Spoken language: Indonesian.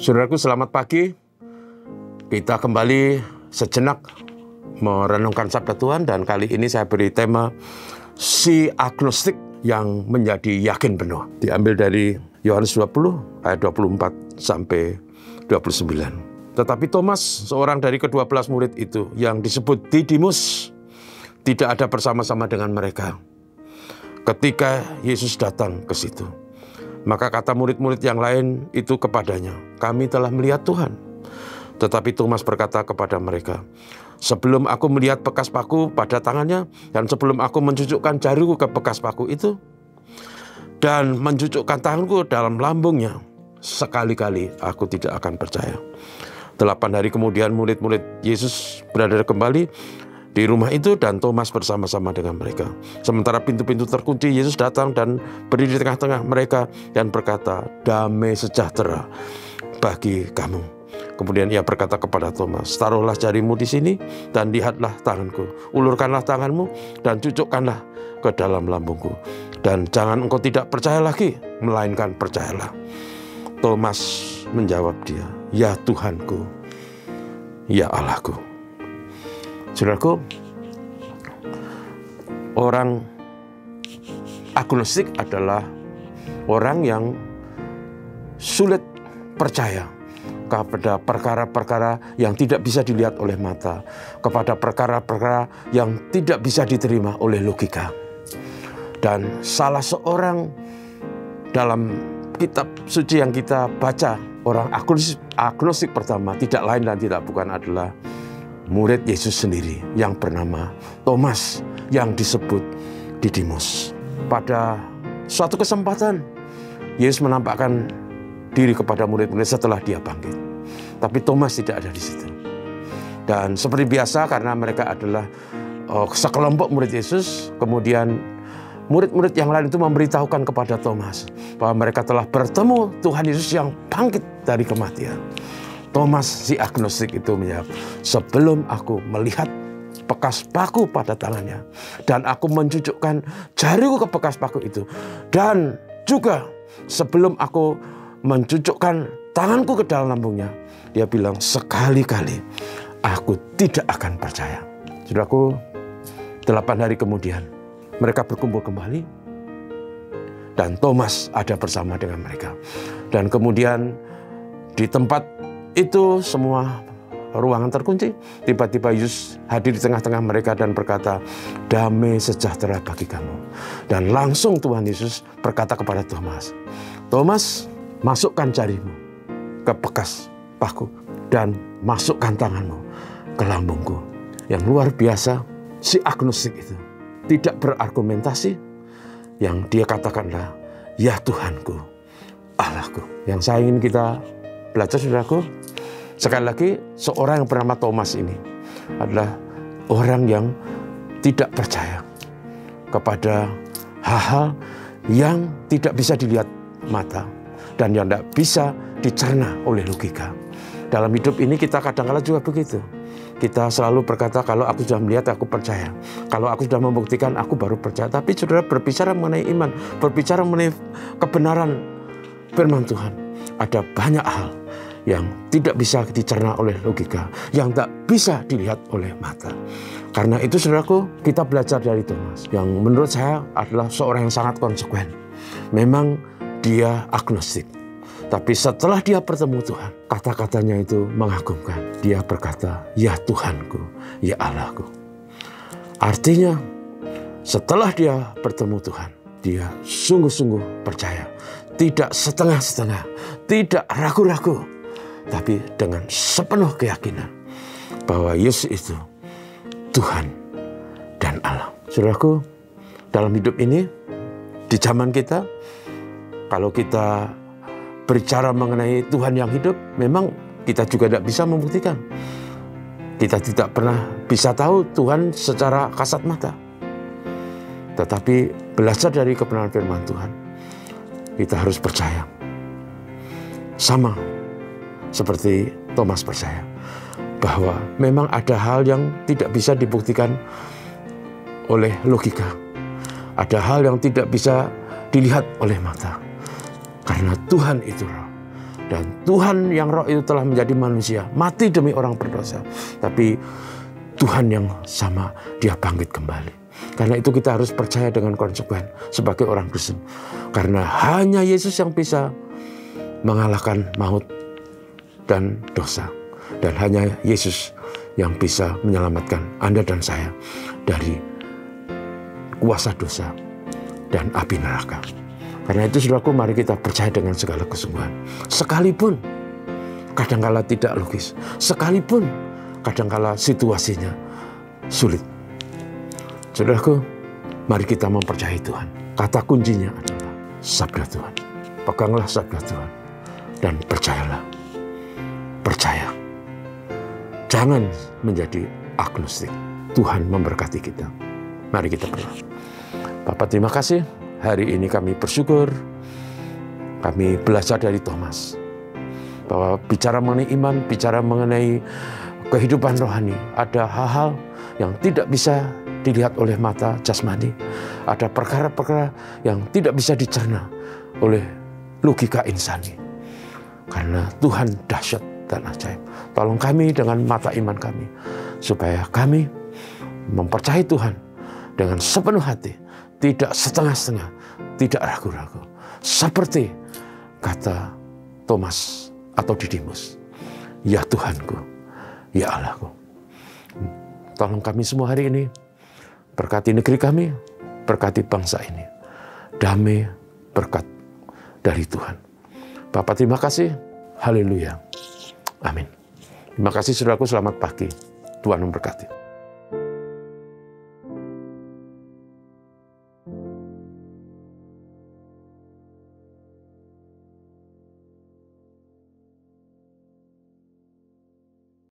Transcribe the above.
Saudaraku, selamat pagi. Kita kembali sejenak merenungkan sabda Tuhan, dan kali ini saya beri tema si agnostik yang menjadi yakin penuh. Diambil dari Yohanes 20 ayat 24 sampai 29. Tetapi Thomas, seorang dari ke-12 murid itu yang disebut Didimus, tidak ada bersama-sama dengan mereka ketika Yesus datang ke situ. Maka kata murid-murid yang lain itu kepadanya, "Kami telah melihat Tuhan." Tetapi Thomas berkata kepada mereka, "Sebelum aku melihat bekas paku pada tangannya, dan sebelum aku mencucukkan jariku ke bekas paku itu, dan mencucukkan tanganku dalam lambungnya, sekali-kali aku tidak akan percaya." 8 hari kemudian murid-murid Yesus berada kembali di rumah itu, dan Thomas bersama-sama dengan mereka. Sementara pintu-pintu terkunci, Yesus datang dan berdiri di tengah-tengah mereka dan berkata, "Damai sejahtera bagi kamu." Kemudian ia berkata kepada Thomas, "Taruhlah jarimu di sini dan lihatlah tanganku. Ulurkanlah tanganmu dan cucukkanlah ke dalam lambungku. Dan jangan engkau tidak percaya lagi, melainkan percayalah." Thomas menjawab dia, "Ya Tuhanku, ya Allahku." Saudaraku, orang agnostik adalah orang yang sulit percaya kepada perkara-perkara yang tidak bisa dilihat oleh mata, kepada perkara-perkara yang tidak bisa diterima oleh logika. Dan salah seorang dalam kitab suci yang kita baca, orang agnostik pertama tidak lain dan tidak bukan adalah murid Yesus sendiri yang bernama Thomas, yang disebut Didimus. Pada suatu kesempatan Yesus menampakkan diri kepada murid-murid setelah dia bangkit. Tapi Thomas tidak ada di situ. Dan seperti biasa, karena mereka adalah sekelompok murid Yesus, kemudian murid-murid yang lain itu memberitahukan kepada Thomas bahwa mereka telah bertemu Tuhan Yesus yang bangkit dari kematian. Thomas si agnostik itu menjawab, "Sebelum aku melihat bekas paku pada tangannya, dan aku mencucukkan jariku ke bekas paku itu, dan juga sebelum aku mencucukkan tanganku ke dalam lambungnya," dia bilang, "sekali-kali aku tidak akan percaya." Saudaraku, 8 hari kemudian mereka berkumpul kembali, dan Thomas ada bersama dengan mereka. Dan kemudian di tempat itu semua ruangan terkunci, tiba-tiba Yesus hadir di tengah-tengah mereka dan berkata, "Damai sejahtera bagi kamu." Dan langsung Tuhan Yesus berkata kepada Thomas, "Thomas, masukkan jarimu ke bekas paku dan masukkan tanganmu ke lambungku." Yang luar biasa, si agnostik itu tidak berargumentasi. Yang dia katakanlah, "Ya Tuhanku, Allahku." Yang saya ingin kita belajar, saudaraku, sekali lagi, seorang yang bernama Thomas ini adalah orang yang tidak percaya kepada hal-hal yang tidak bisa dilihat mata dan yang tidak bisa dicerna oleh logika. Dalam hidup ini kita kadang-kadang juga begitu. Kita selalu berkata, kalau aku sudah melihat, aku percaya. Kalau aku sudah membuktikan, aku baru percaya. Tapi saudara, berbicara mengenai iman, berbicara mengenai kebenaran firman Tuhan, ada banyak hal yang tidak bisa dicerna oleh logika, yang tak bisa dilihat oleh mata. Karena itu, saudaraku, kita belajar dari Thomas, yang menurut saya adalah seorang yang sangat konsekuen. Memang dia agnostik, tapi setelah dia bertemu Tuhan, kata-katanya itu mengagumkan. Dia berkata, "Ya Tuhanku, ya Allahku." Artinya, setelah dia bertemu Tuhan, dia sungguh-sungguh percaya. Tidak setengah-setengah, tidak ragu-ragu, tapi dengan sepenuh keyakinan bahwa Yesus itu Tuhan dan Allah. Saudaraku, dalam hidup ini, di zaman kita, kalau kita berbicara mengenai Tuhan yang hidup, memang kita juga tidak bisa membuktikan. Kita tidak pernah bisa tahu Tuhan secara kasat mata. Tetapi belajar dari kebenaran firman Tuhan, kita harus percaya. Sama seperti Thomas percaya bahwa memang ada hal yang tidak bisa dibuktikan oleh logika. Ada hal yang tidak bisa dilihat oleh mata. Karena Tuhan itu roh. Dan Tuhan yang roh itu telah menjadi manusia, mati demi orang berdosa. Tapi Tuhan yang sama, dia bangkit kembali. Karena itu kita harus percaya dengan konsekuen sebagai orang Kristen. Karena hanya Yesus yang bisa mengalahkan maut dan dosa. Dan hanya Yesus yang bisa menyelamatkan Anda dan saya dari kuasa dosa dan api neraka. Karena itu saudaraku, mari kita percaya dengan segala kesungguhan. Sekalipun kadangkala tidak logis, sekalipun kadangkala situasinya sulit. Saudaraku, mari kita mempercayai Tuhan. Kata kuncinya adalah sabda Tuhan. Peganglah sabda Tuhan dan percayalah. Percaya. Jangan menjadi agnostik. Tuhan memberkati kita. Mari kita berdoa. Bapa, terima kasih. Hari ini kami bersyukur. Kami belajar dari Thomas. Bahwa bicara mengenai iman, bicara mengenai kehidupan rohani. Ada hal-hal yang tidak bisa dilihat oleh mata jasmani. Ada perkara-perkara yang tidak bisa dicerna oleh logika insani. Karena Tuhan dahsyat dan ajaib. Tolong kami dengan mata iman kami. Supaya kami mempercayai Tuhan dengan sepenuh hati. Tidak setengah-setengah, tidak ragu-ragu. Seperti kata Thomas atau Didimus. Ya Tuhanku, ya Allahku. Tolong kami semua hari ini. Berkati negeri kami, berkati bangsa ini. Damai berkat dari Tuhan. Bapa, terima kasih. Haleluya. Amin. Terima kasih saudaraku, selamat pagi. Tuhan memberkati.